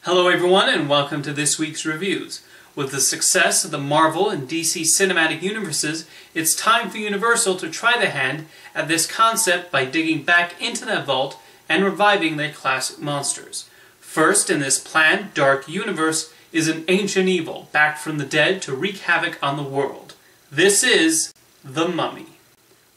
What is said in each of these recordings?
Hello everyone and welcome to this week's reviews. With the success of the Marvel and DC cinematic universes, it's time for Universal to try their hand at this concept by digging back into that vault and reviving their classic monsters. First in this planned dark universe is an ancient evil back from the dead to wreak havoc on the world. This is The Mummy.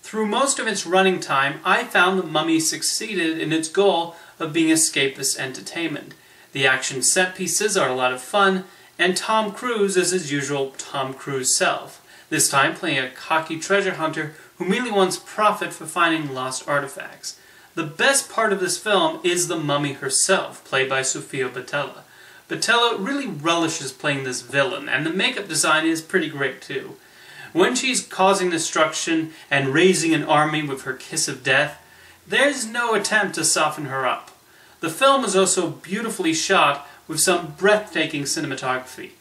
Through most of its running time, I found The Mummy succeeded in its goal of being escapist entertainment. The action set pieces are a lot of fun, and Tom Cruise is his usual Tom Cruise self, this time playing a cocky treasure hunter who merely wants profit for finding lost artifacts. The best part of this film is the mummy herself, played by Sofia Boutella. Boutella really relishes playing this villain, and the makeup design is pretty great too. When she's causing destruction and raising an army with her kiss of death, there's no attempt to soften her up. The film is also beautifully shot with some breathtaking cinematography.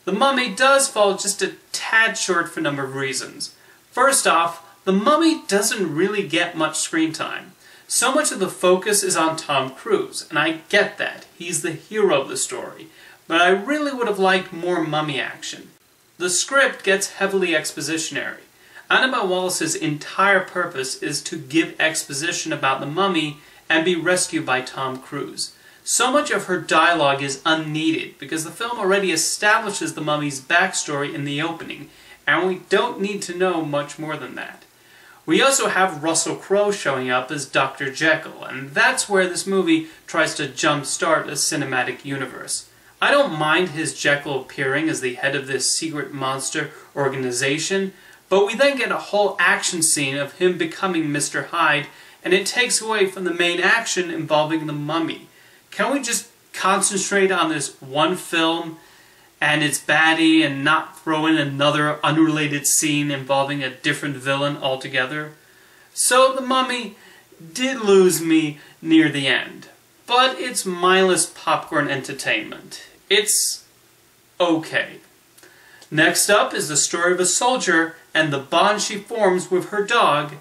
The Mummy does fall just a tad short for a number of reasons. First off, The Mummy doesn't really get much screen time. So much of the focus is on Tom Cruise, and I get that. He's the hero of the story. But I really would have liked more mummy action. The script gets heavily expositionary. Annabelle Wallis's entire purpose is to give exposition about the mummy and be rescued by Tom Cruise. So much of her dialogue is unneeded because the film already establishes the mummy's backstory in the opening, and we don't need to know much more than that. We also have Russell Crowe showing up as Dr. Jekyll, and that's where this movie tries to jumpstart a cinematic universe. I don't mind his Jekyll appearing as the head of this secret monster organization, but we then get a whole action scene of him becoming Mr. Hyde, and it takes away from the main action involving the mummy. Can we just concentrate on this one film and its baddie and not throw in another unrelated scene involving a different villain altogether? So The Mummy did lose me near the end, but it's mindless popcorn entertainment. It's okay. Next up is the story of a soldier and the bond she forms with her dog,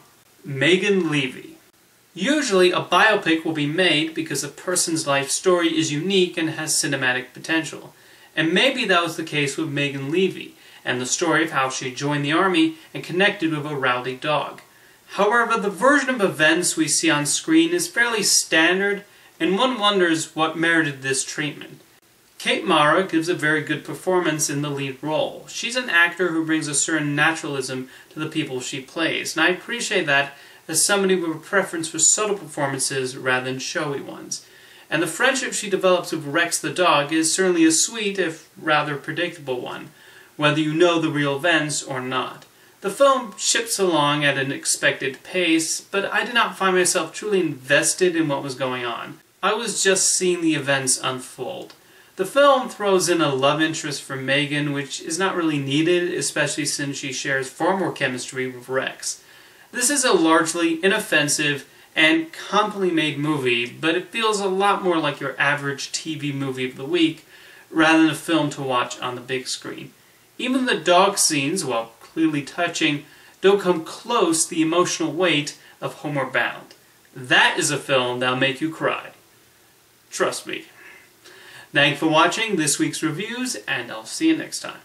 Megan Leavey. Usually a biopic will be made because a person's life story is unique and has cinematic potential. And maybe that was the case with Megan Leavey, and the story of how she joined the army and connected with a rowdy dog. However, the version of events we see on screen is fairly standard, and one wonders what merited this treatment. Kate Mara gives a very good performance in the lead role. She's an actor who brings a certain naturalism to the people she plays, and I appreciate that as somebody with a preference for subtle performances rather than showy ones. And the friendship she develops with Rex the dog is certainly a sweet, if rather predictable one, whether you know the real events or not. The film ships along at an expected pace, but I did not find myself truly invested in what was going on. I was just seeing the events unfold. The film throws in a love interest for Megan, which is not really needed, especially since she shares far more chemistry with Rex. This is a largely inoffensive and competently made movie, but it feels a lot more like your average TV movie of the week rather than a film to watch on the big screen. Even the dog scenes, while clearly touching, don't come close to the emotional weight of Homeward Bound. That is a film that'll make you cry. Trust me. Thanks for watching this week's reviews, and I'll see you next time.